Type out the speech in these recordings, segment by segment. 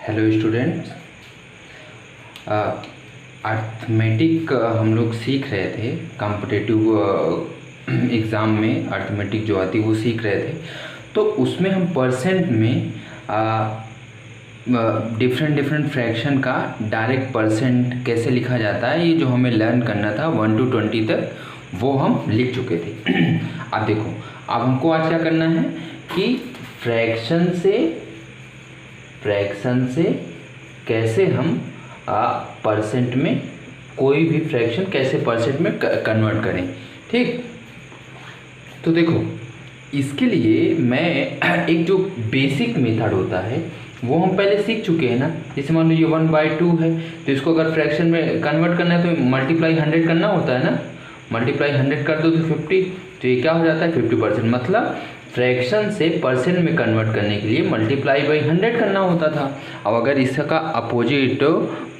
Hello students, arithmetic हम लोग सीख रहे थे। कॉम्पिटिटिव एग्ज़ाम में अर्थमेटिक जो आती है वो सीख रहे थे। तो उसमें हम परसेंट में डिफरेंट फ्रैक्शन का डायरेक्ट परसेंट कैसे लिखा जाता है, ये जो हमें लर्न करना था 1 to 20 तक, वो हम लिख चुके थे। अब देखो, अब हमको आज क्या करना है कि फ्रैक्शन से कैसे हम परसेंट में, कोई भी फ्रैक्शन कैसे परसेंट में कन्वर्ट करें। ठीक, तो देखो इसके लिए मैं एक जो बेसिक मेथड होता है वो हम पहले सीख चुके हैं ना। जैसे मान लो ये 1/2 है, तो इसको अगर फ्रैक्शन में कन्वर्ट करना है तो मल्टीप्लाई 100 करना होता है ना। मल्टीप्लाई 100 कर दो तो 50, तो ये क्या हो जाता है 50%। मतलब फ्रैक्शन से परसेंट में कन्वर्ट करने के लिए मल्टीप्लाई बाई 100 करना होता था। अब अगर इसका अपोजिट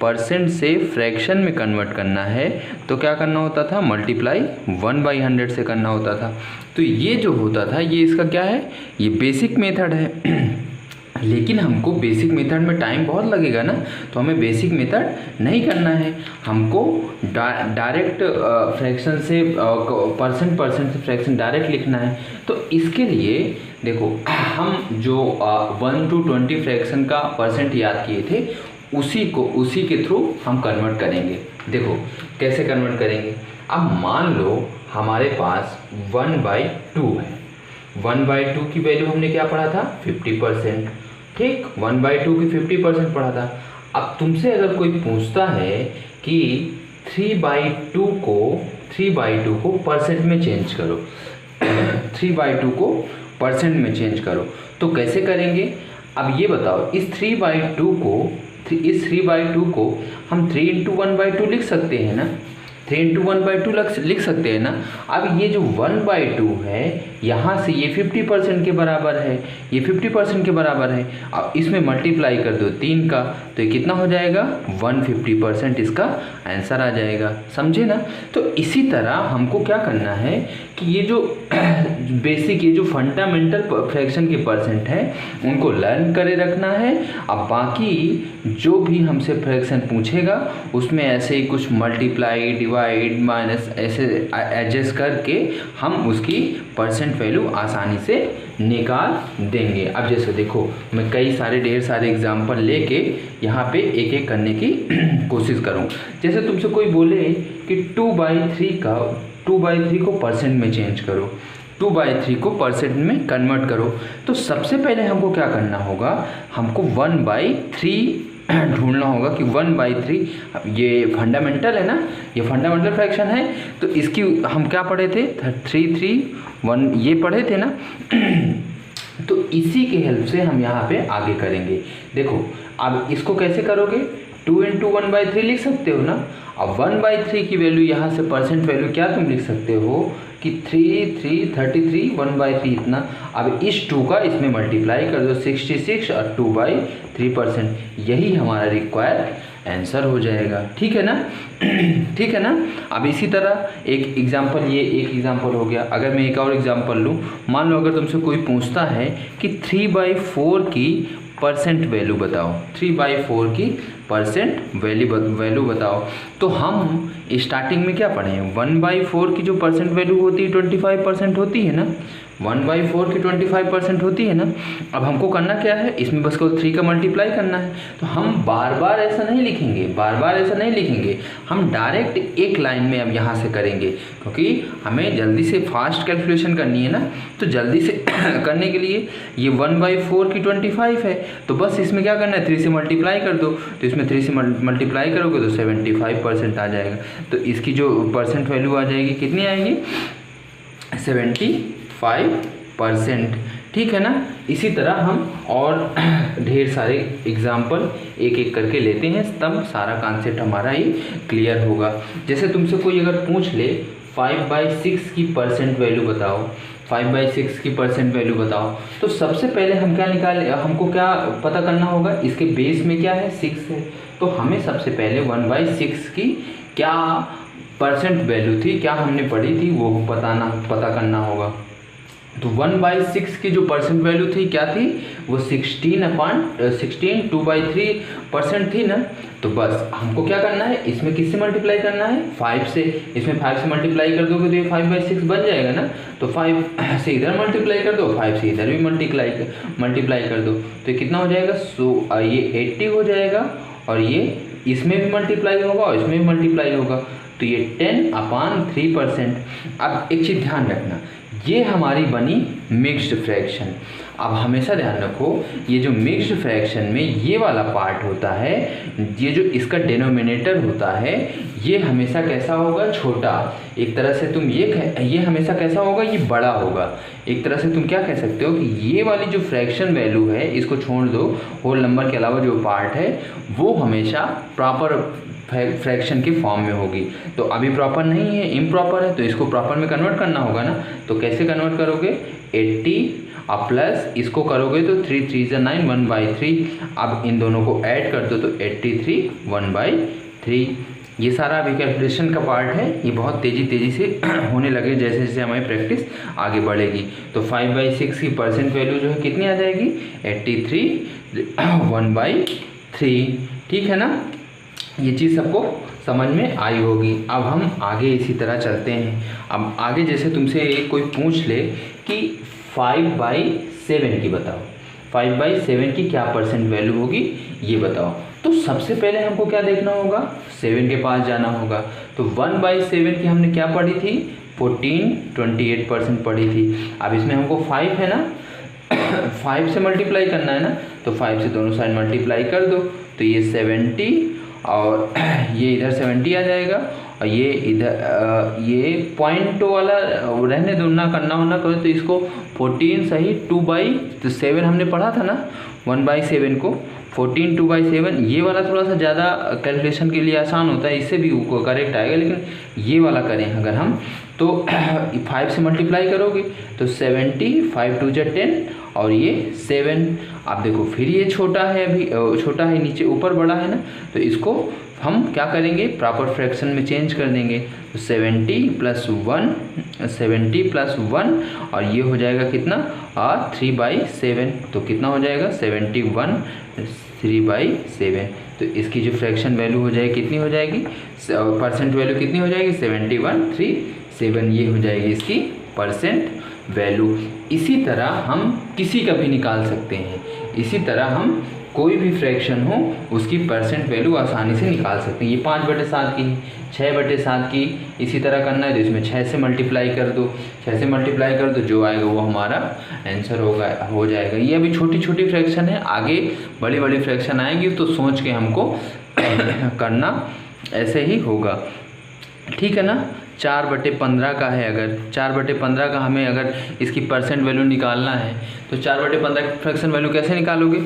परसेंट से फ्रैक्शन में कन्वर्ट करना है तो क्या करना होता था, मल्टीप्लाई 1/100 से करना होता था। तो ये जो होता था ये इसका क्या है, ये बेसिक मेथड है। लेकिन हमको बेसिक मेथड में टाइम बहुत लगेगा ना, तो हमें बेसिक मेथड नहीं करना है। हमको डायरेक्ट फ्रैक्शन से परसेंट से फ्रैक्शन डायरेक्ट लिखना है। तो इसके लिए देखो, हम जो 1 to 20 फ्रैक्शन का परसेंट याद किए थे उसी के थ्रू हम कन्वर्ट करेंगे। देखो कैसे कन्वर्ट करेंगे। अब मान लो हमारे पास 1/2 है। 1/2 की वैल्यू हमने क्या पढ़ा था, 50%। ठीक, 1/2 की 50% पढ़ा था। अब तुमसे अगर कोई पूछता है कि 3/2 को परसेंट में चेंज करो, 3/2 को परसेंट में चेंज करो, तो कैसे करेंगे। अब ये बताओ, इस 3/2 को हम 3 into 1/2 लिख सकते हैं ना। 3 into 1/2 लिख सकते हैं ना। अब ये जो 1/2 है, यहाँ से ये 50% के बराबर है, ये 50% के बराबर है। अब इसमें मल्टीप्लाई कर दो 3 का, तो ये कितना हो जाएगा, 150% इसका आंसर आ जाएगा। समझे ना। तो इसी तरह हमको क्या करना है कि ये जो बेसिक, ये जो फंडामेंटल फ्रैक्शन के परसेंट है उनको लर्न करे रखना है। अब बाकी जो भी हमसे फ्रैक्शन पूछेगा उसमें ऐसे ही कुछ मल्टीप्लाई, डिवाइड, माइनस ऐसे एडजस्ट करके हम उसकी परसेंट वैल्यू आसानी से निकाल देंगे। अब जैसे देखो, मैं ढेर सारे एग्जाम्पल लेके यहाँ पे एक एक करने की कोशिश करूँ। जैसे तुमसे कोई बोले कि 2/3 को परसेंट में चेंज करो, 2/3 को परसेंट में कन्वर्ट करो, तो सबसे पहले हमको क्या करना होगा, हमको 1/3 ढूंढना होगा कि 1/3 ये फंडामेंटल है ना, ये फंडामेंटल फ्रैक्शन है। तो इसकी हम क्या पढ़े थे, 3/3 ये पढ़े थे ना। तो इसी के हेल्प से हम यहाँ पे आगे करेंगे। देखो अब इसको कैसे करोगे, 2 into 1/3 लिख सकते हो ना। अब 1/3 की वैल्यू यहाँ से परसेंट वैल्यू क्या तुम लिख सकते हो कि 33 1/3 इतना। अब इस 2 का इसमें मल्टीप्लाई कर दो, 66 और 2/3%, यही हमारा रिक्वायर्ड आंसर हो जाएगा। ठीक है ना। ठीक है ना। अब इसी तरह एक एग्जांपल, ये एक एग्जांपल हो गया। अगर मैं एक और एग्जांपल लूँ, मान लो अगर तुमसे कोई पूछता है कि 3/4 की परसेंट वैल्यू बताओ, 3/4 की परसेंट वैल्यू बताओ, तो हम स्टार्टिंग में क्या पढ़े हैं, 1/4 की जो परसेंट वैल्यू होती है 25% होती है ना। 1/4 की 25% होती है ना। अब हमको करना क्या है, इसमें बस को 3 का मल्टीप्लाई करना है। तो हम बार बार ऐसा नहीं लिखेंगे, हम डायरेक्ट एक लाइन में अब यहाँ से करेंगे, क्योंकि हमें जल्दी से फास्ट कैलकुलेशन करनी है ना। तो जल्दी से करने के लिए ये 1/4 की 25 है, तो बस इसमें क्या करना है, 3 से मल्टीप्लाई कर दो। तो इसमें 3 से मल्टीप्लाई करोगे तो 75% आ जाएगा। तो इसकी जो परसेंट वैल्यू आ जाएगी, कितनी आएगी, 75%। ठीक है ना। इसी तरह हम और ढेर सारे एग्जाम्पल एक एक करके लेते हैं, तब सारा कॉन्सेप्ट हमारा ही क्लियर होगा। जैसे तुमसे कोई अगर पूछ ले 5/6 की परसेंट वैल्यू बताओ, 5/6 की परसेंट वैल्यू बताओ, तो सबसे पहले हम क्या हमको क्या पता करना होगा, इसके बेस में क्या है, 6 है। तो हमें सबसे पहले 1/6 की क्या परसेंट वैल्यू थी, क्या हमने पढ़ी थी, वो पता करना होगा। तो 1/6 की जो परसेंट वैल्यू थी क्या थी, वो 16 2/3% थी ना। तो बस हमको क्या करना है, इसमें किससे मल्टीप्लाई करना है, 5 से। इसमें 5 से मल्टीप्लाई कर दोगे तो ये 5/6 बन जाएगा ना। तो 5 से इधर मल्टीप्लाई कर दो, 5 से इधर भी मल्टीप्लाई कर दो, तो ये कितना हो जाएगा, ये 80 हो जाएगा, और ये इसमें भी मल्टीप्लाई होगा और इसमें भी मल्टीप्लाई होगा, तो ये 10/3%। अब एक चीज़ ध्यान रखना, ये हमारी बनी मिक्स्ड फ्रैक्शन। अब हमेशा ध्यान रखो, ये जो मिक्स्ड फ्रैक्शन में ये वाला पार्ट होता है, ये जो इसका डिनोमिनेटर होता है, ये हमेशा कैसा होगा, छोटा। एक तरह से तुम ये हमेशा कैसा होगा, ये बड़ा होगा। एक तरह से तुम क्या कह सकते हो कि ये वाली जो फ्रैक्शन वैल्यू है, इसको छोड़ दो, होल नंबर के अलावा जो पार्ट है वो हमेशा प्रॉपर फ्रैक्शन की फॉर्म में होगी। तो अभी प्रॉपर नहीं है, इम्प्रॉपर है, तो इसको प्रॉपर में कन्वर्ट करना होगा ना। तो कैसे कन्वर्ट करोगे, 80 और प्लस इसको करोगे तो 3 3 9 1/3। अब इन दोनों को ऐड कर दो तो 83 1/3। ये सारा अभी कैलकुलेशन का पार्ट है, ये बहुत तेज़ी से होने लगे जैसे जैसे हमारी प्रैक्टिस आगे बढ़ेगी। तो 5/6 की परसेंट वैल्यू जो है कितनी आ जाएगी, 83 1/3। ठीक है ना, ये चीज़ सबको समझ में आई होगी। अब हम आगे इसी तरह चलते हैं। अब आगे जैसे तुमसे कोई पूछ ले कि 5/7 की बताओ, 5/7 की क्या परसेंट वैल्यू होगी ये बताओ। तो सबसे पहले हमको क्या देखना होगा, 7 के पास जाना होगा। तो 1/7 की हमने क्या पढ़ी थी, 14/28% पढ़ी थी। अब इसमें हमको 5 है ना, 5 से मल्टीप्लाई करना है ना, तो 5 से दोनों साइड मल्टीप्लाई कर दो, तो ये 70 और ये इधर 70 आ जाएगा, और ये इधर ये पॉइंट वाला रहने दो, ना करना हो ना करो, तो इसको 14 सही 2/7 हमने पढ़ा था ना, 1/7 को 14 2/7। ये वाला थोड़ा सा ज़्यादा कैलकुलेशन के लिए आसान होता है, इससे भी करेक्ट आएगा, लेकिन ये वाला करें अगर हम तो 5 से मल्टीप्लाई करोगे तो 70, 5 2 10 और ये 7। आप देखो फिर ये छोटा है, अभी छोटा है, नीचे ऊपर बड़ा है ना, तो इसको हम क्या करेंगे, प्रॉपर फ्रैक्शन में चेंज कर देंगे। तो 70 + 1 70 + 1 और ये हो जाएगा कितना, 3/7। तो कितना हो जाएगा, 71 3/7। तो इसकी जो फ्रैक्शन वैल्यू हो जाएगी कितनी हो जाएगी, परसेंट वैल्यू कितनी हो जाएगी, 71/37। ये हो जाएगी इसकी परसेंट वैल्यू। इसी तरह हम किसी का भी निकाल सकते हैं, इसी तरह हम कोई भी फ्रैक्शन हो उसकी परसेंट वैल्यू आसानी से निकाल सकते हैं। ये 5/7 की, 6/7 की, इसी तरह करना है तो इसमें 6 से मल्टीप्लाई कर दो, 6 से मल्टीप्लाई कर दो, जो आएगा वो हमारा आंसर हो जाएगा। ये अभी छोटी छोटी फ्रैक्शन है, आगे बड़ी बड़ी फ्रैक्शन आएगी तो सोच के हमको करना ऐसे ही होगा। ठीक है ना। 4/15 का है, अगर 4/15 का हमें अगर इसकी परसेंट वैल्यू निकालना है तो 4/15 की फ्रैक्शन वैल्यू कैसे निकालोगे,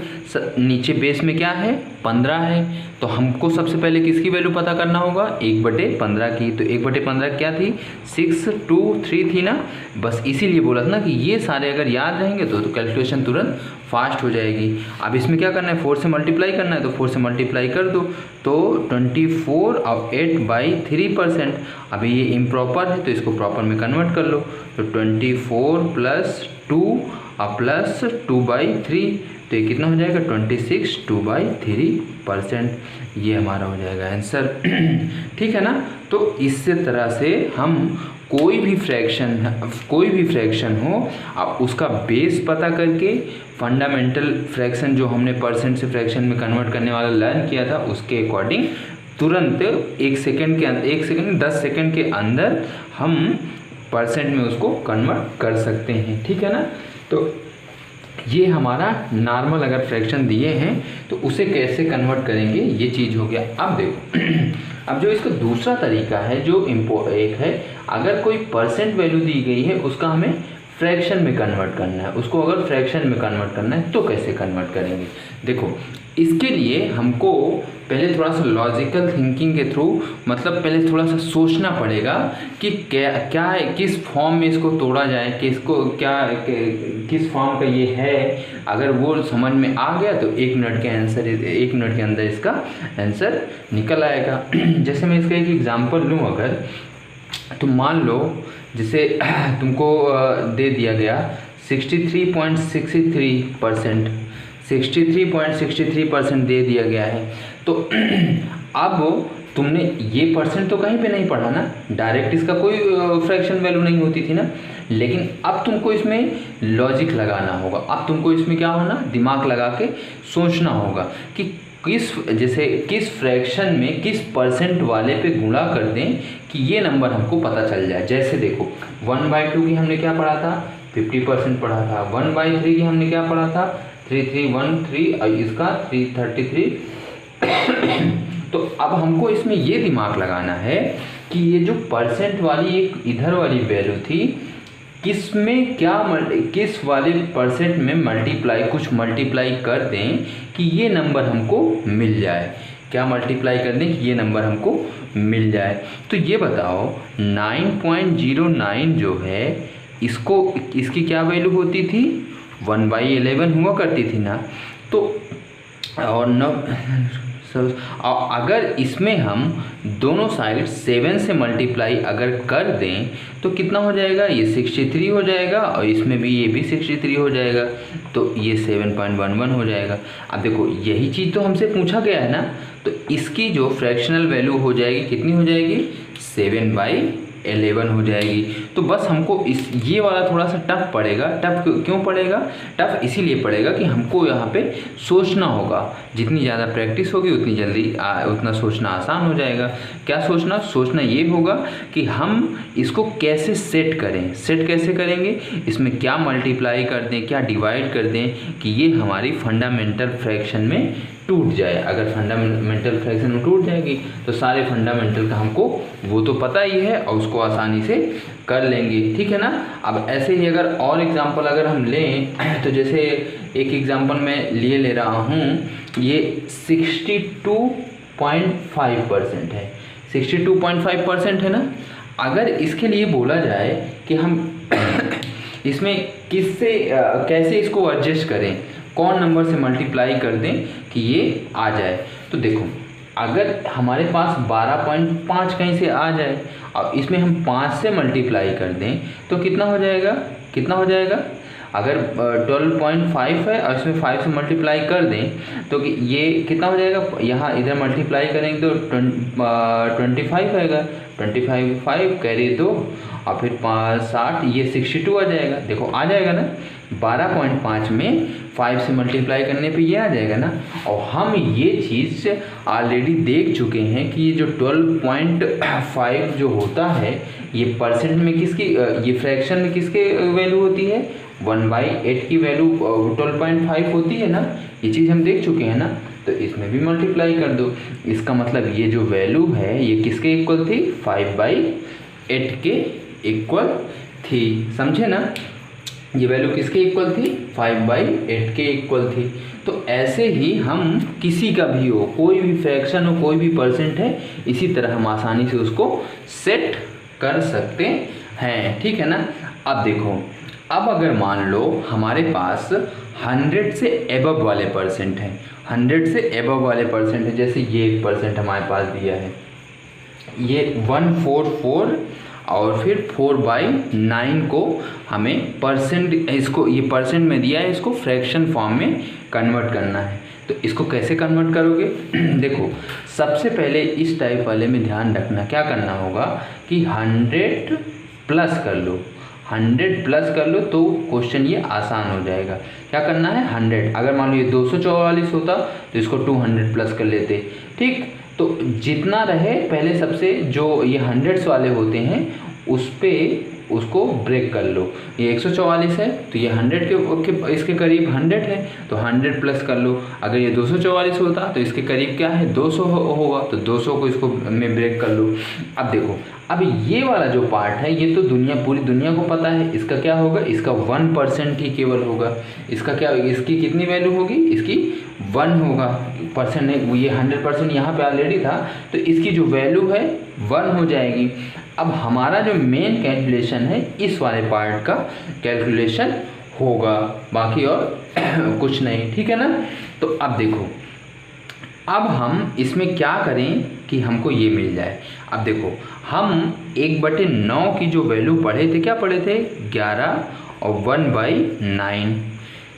नीचे बेस में क्या है, 15 है, तो हमको सबसे पहले किसकी वैल्यू पता करना होगा, 1/15 की। तो 1/15 क्या थी, 6 2 3 थी ना। बस इसीलिए बोला था ना कि ये सारे अगर याद रहेंगे तो कैलकुलेशन तुरंत फास्ट हो जाएगी। अब इसमें क्या करना है, 4 से मल्टीप्लाई करना है, तो 4 से मल्टीप्लाई कर दो, तो 24 और 8/3%। अभी ये इम्प्रॉपर है तो इसको प्रॉपर में कन्वर्ट कर लो, तो 24 + 2 और प्लस 2/3, तो ये कितना हो जाएगा, 26 2/3%। ये हमारा हो जाएगा आंसर। ठीक है ना। तो इस तरह से हम कोई भी फ्रैक्शन हो, आप उसका बेस पता करके फंडामेंटल फ्रैक्शन जो हमने परसेंट से फ्रैक्शन में कन्वर्ट करने वाला लर्न किया था उसके अकॉर्डिंग तुरंत 1 सेकंड 10 सेकंड के अंदर हम परसेंट में उसको कन्वर्ट कर सकते हैं। ठीक है ना। तो ये हमारा नॉर्मल अगर फ्रैक्शन दिए हैं तो उसे कैसे कन्वर्ट करेंगे ये चीज़ हो गया। अब देखो, अब जो इसका दूसरा तरीका है जो एक है, अगर कोई परसेंट वैल्यू दी गई है उसका हमें फ्रैक्शन में कन्वर्ट करना है, उसको अगर फ्रैक्शन में कन्वर्ट करना है तो कैसे कन्वर्ट करेंगे। देखो, इसके लिए हमको पहले थोड़ा सा लॉजिकल थिंकिंग के थ्रू, मतलब पहले थोड़ा सा सोचना पड़ेगा कि क्या है, किस फॉर्म में इसको तोड़ा जाए, किस फॉर्म का ये है। अगर वो समझ में आ गया तो 1 मिनट के अंदर इसका आंसर निकल आएगा। जैसे मैं इसका एक एग्जांपल लूँ, अगर तो मान लो जिसे तुमको दे दिया गया 63.63%, 63.63% दे दिया गया है। तो अब तुमने ये परसेंट तो कहीं पे नहीं पढ़ा ना, डायरेक्ट इसका कोई फ्रैक्शन वैल्यू नहीं होती थी ना, लेकिन अब तुमको इसमें लॉजिक लगाना होगा। अब तुमको इसमें क्या होना, दिमाग लगा के सोचना होगा कि किस फ्रैक्शन में किस परसेंट वाले पे गुणा कर दें कि ये नंबर हमको पता चल जाए। जैसे देखो 1/2 की हमने क्या पढ़ा था, 50% पढ़ा था। 1/3 की हमने क्या पढ़ा था, 3313, और इसका 333। तो अब हमको इसमें ये दिमाग लगाना है कि ये जो परसेंट वाली एक इधर वाली वैल्यू थी, किसमें क्या किस वाले परसेंट में कुछ मल्टीप्लाई कर दें कि ये नंबर हमको मिल जाए। क्या मल्टीप्लाई कर दें कि ये नंबर हमको मिल जाए। तो ये बताओ 9.09 जो है इसकी क्या वैल्यू होती थी, 1/11 हुआ करती थी ना। तो और अगर इसमें हम दोनों साइड 7 से मल्टीप्लाई अगर कर दें तो कितना हो जाएगा, ये 63 हो जाएगा, और इसमें भी ये भी 63 हो जाएगा, तो ये 7.11 हो जाएगा। अब देखो यही चीज़ तो हमसे पूछा गया है ना, तो इसकी जो फ्रैक्शनल वैल्यू हो जाएगी कितनी हो जाएगी, 7/11 हो जाएगी। तो बस हमको ये वाला थोड़ा सा टफ पड़ेगा। टफ क्यों पड़ेगा, टफ इसीलिए पड़ेगा कि हमको यहाँ पे सोचना होगा। जितनी ज़्यादा प्रैक्टिस होगी उतनी जल्दी उतना सोचना आसान हो जाएगा। क्या सोचना ये होगा कि हम इसको कैसे सेट करें। सेट कैसे करेंगे, इसमें क्या मल्टीप्लाई कर दें, क्या डिवाइड कर दें कि ये हमारी फंडामेंटल फ्रैक्शन में टूट जाए। अगर फंडामेंटल फ्रैक्शन में टूट जाएगी तो सारे फंडामेंटल का हमको वो तो पता ही है और उसको आसानी से कर लेंगे, ठीक है ना। अब ऐसे ही अगर और एग्जांपल अगर हम लें तो जैसे एक एग्जांपल मैं ले रहा हूँ, ये 62.5% है, 62.5% है ना। अगर इसके लिए बोला जाए कि हम इसमें कैसे इसको एडजस्ट करें, कौन नंबर से मल्टीप्लाई कर दें कि ये आ जाए, तो देखो अगर हमारे पास 12.5 कहीं से आ जाए और इसमें हम 5 से मल्टीप्लाई कर दें तो कितना हो जाएगा, अगर 12.5 है और इसमें 5 से मल्टीप्लाई कर दें तो ये कितना हो जाएगा, यहाँ इधर मल्टीप्लाई करेंगे तो 25 आएगा, 25 कैरी 2 और फिर 60, ये 62 आ जाएगा। देखो आ जाएगा ना, 12.5 में 5 से मल्टीप्लाई करने पे ये आ जाएगा ना। और हम ये चीज़ ऑलरेडी देख चुके हैं कि ये जो 12.5 जो होता है ये परसेंट में किसकी, ये फ्रैक्शन में किसके वैल्यू होती है, 1/8 की वैल्यू 12.5 होती है ना। ये चीज़ हम देख चुके हैं ना, तो इसमें भी मल्टीप्लाई कर दो। इसका मतलब ये जो वैल्यू है ये किसके इक्वल थी, 5/8 के इक्वल थी, समझे ना। ये वैल्यू किसके इक्वल थी, 5/8 के इक्वल थी। तो ऐसे ही हम किसी का भी हो, कोई भी फ्रैक्शन हो, कोई भी परसेंट है, इसी तरह हम आसानी से उसको सेट कर सकते हैं, ठीक है ना। अब देखो, अब अगर मान लो हमारे पास 100 से एबव वाले परसेंट हैं, 100 से एबव वाले परसेंट है, जैसे ये 1% हमारे पास दिया है, ये 144 और फिर 4/9 को हमें परसेंट, इसको ये परसेंट में दिया है, इसको फ्रैक्शन फॉर्म में कन्वर्ट करना है। तो इसको कैसे कन्वर्ट करोगे देखो, सबसे पहले इस टाइप वाले में ध्यान रखना, क्या करना होगा कि 100 प्लस कर लो, 100 प्लस कर लो तो क्वेश्चन ये आसान हो जाएगा। क्या करना है, 100, अगर मान लो ये 244 होता तो इसको 200 प्लस कर लेते, ठीक। तो जितना रहे पहले सबसे जो ये 100s वाले होते हैं उस पे उसको ब्रेक कर लो। ये 144 है तो ये 100 के इसके करीब 100 है तो 100 प्लस कर लो। अगर ये 244 होता तो इसके करीब क्या है, 200 होगा, तो 200 को इसको में ब्रेक कर लो। अब देखो, अब ये वाला जो पार्ट है ये तो पूरी दुनिया को पता है, इसका क्या होगा, इसका 1% ही केवल होगा। इसका क्या, इसकी कितनी वैल्यू होगी, इसकी 1 होगा, परसेंट है, ये 100% यहाँ पे ऑलरेडी था तो इसकी जो वैल्यू है 1 हो जाएगी। अब हमारा जो मेन कैलकुलेशन है इस वाले पार्ट का कैलकुलेशन होगा, बाकी और कुछ नहीं, ठीक है ना। तो अब देखो, अब हम इसमें क्या करें कि हमको ये मिल जाए। अब देखो हम 1/9 की जो वैल्यू पढ़े थे, क्या पढ़े थे, 11 और 1/9,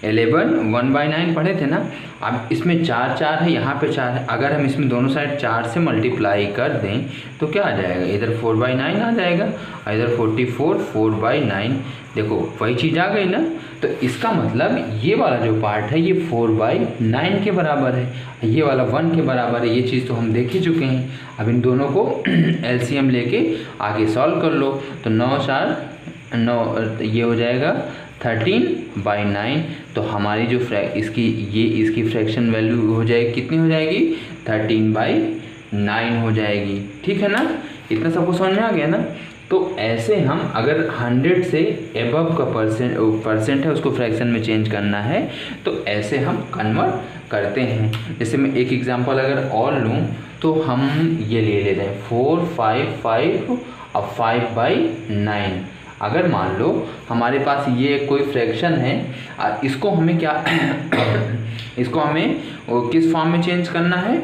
11 1/9 पढ़े थे ना। अब इसमें 4 4 है, यहाँ पे 4 है, अगर हम इसमें दोनों साइड 4 से मल्टीप्लाई कर दें तो क्या आ जाएगा, इधर 4/9 आ जाएगा और इधर 44 4/9। देखो वही चीज़ आ गई ना। तो इसका मतलब ये वाला जो पार्ट है ये 4/9 के बराबर है, ये वाला 1 के बराबर है। ये चीज़ तो हम देख ही चुके हैं। अब इन दोनों को एलसीएम लेके आगे सॉल्व कर लो। तो 9 4 9 ये हो जाएगा 13/9। तो हमारी जो इसकी फ्रैक्शन वैल्यू हो जाएगी, कितनी हो जाएगी, 13/9 हो जाएगी। ठीक है ना, इतना सबको समझ में आ गया ना। तो ऐसे हम अगर 100 से एबव का परसेंट है उसको फ्रैक्शन में चेंज करना है तो ऐसे हम कन्वर्ट करते हैं। जैसे मैं एक एग्जांपल अगर और लूँ तो हम ये ले लेते हैं 4 5 5 और 5/9। अगर मान लो हमारे पास ये कोई फ्रैक्शन है, इसको हमें क्या इसको हमें किस फॉर्म में चेंज करना है,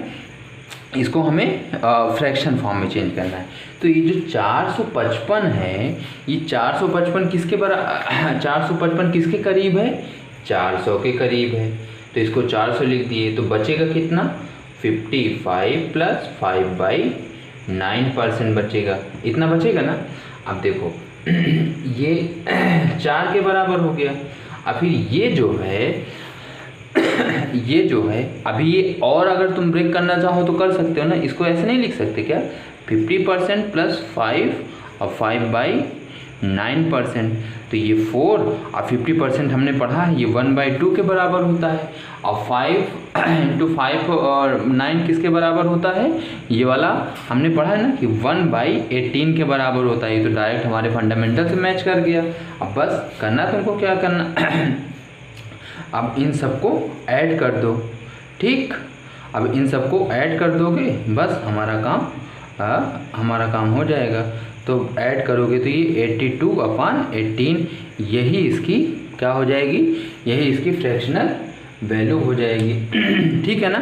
इसको हमें फ्रैक्शन फॉर्म में चेंज करना है। तो ये जो 455 है, ये 455 किसके 455 किसके करीब है, 400 के करीब है। तो इसको 400 लिख दिए तो बचेगा कितना, 55 + 5/9% बचेगा, इतना बचेगा ना। अब देखो ये 4 के बराबर हो गया। अब फिर ये जो है अभी ये, और अगर तुम ब्रेक करना चाहो तो कर सकते हो ना, इसको ऐसे नहीं लिख सकते क्या, 50% + 5 और 5/9%। तो ये 4 और 50% हमने पढ़ा है, ये 1/2 के बराबर होता है। और 5 × 5 और 9 किसके बराबर होता है, ये वाला हमने पढ़ा है ना कि 1/18 के बराबर होता है। ये तो डायरेक्ट हमारे फंडामेंटल से मैच कर गया। अब बस करना तुमको क्या करना अब इन सबको ऐड कर दो। ठीक, अब इन सबको ऐड कर दोगे बस हमारा काम हो जाएगा। तो ऐड करोगे तो ये 82/18 यही इसकी क्या हो जाएगी, यही इसकी फ्रैक्शनल वैल्यू हो जाएगी। ठीक है ना।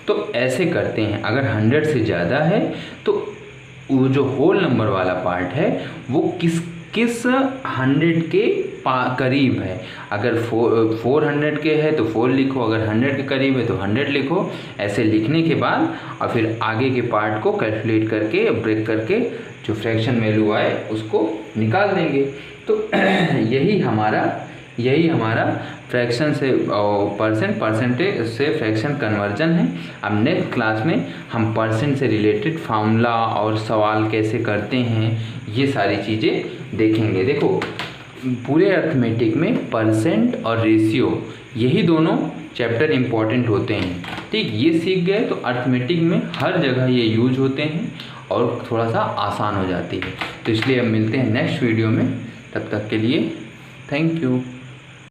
तो ऐसे करते हैं, अगर 100 से ज़्यादा है तो वो जो होल नंबर वाला पार्ट है वो किस 100 के करीब है। अगर 400 के है तो 4 लिखो, अगर 100 के करीब है तो 100 लिखो। ऐसे लिखने के बाद और फिर आगे के पार्ट को कैलकुलेट करके ब्रेक करके जो फ्रैक्शन वैल्यू आए उसको निकाल देंगे। तो यही हमारा फ्रैक्शन से परसेंटेज से फ्रैक्शन कन्वर्जन है। अब नेक्स्ट क्लास में हम परसेंट से रिलेटेड फार्मूला और सवाल कैसे करते हैं ये सारी चीज़ें देखेंगे। देखो पूरे अर्थमेटिक में परसेंट और रेशियो यही दोनों चैप्टर इम्पॉर्टेंट होते हैं। ठीक, ये सीख गए तो अर्थमेटिक में हर जगह ये यूज होते हैं और थोड़ा सा आसान हो जाती है। तो इसलिए अब मिलते हैं नेक्स्ट वीडियो में, तब तक के लिए थैंक यू।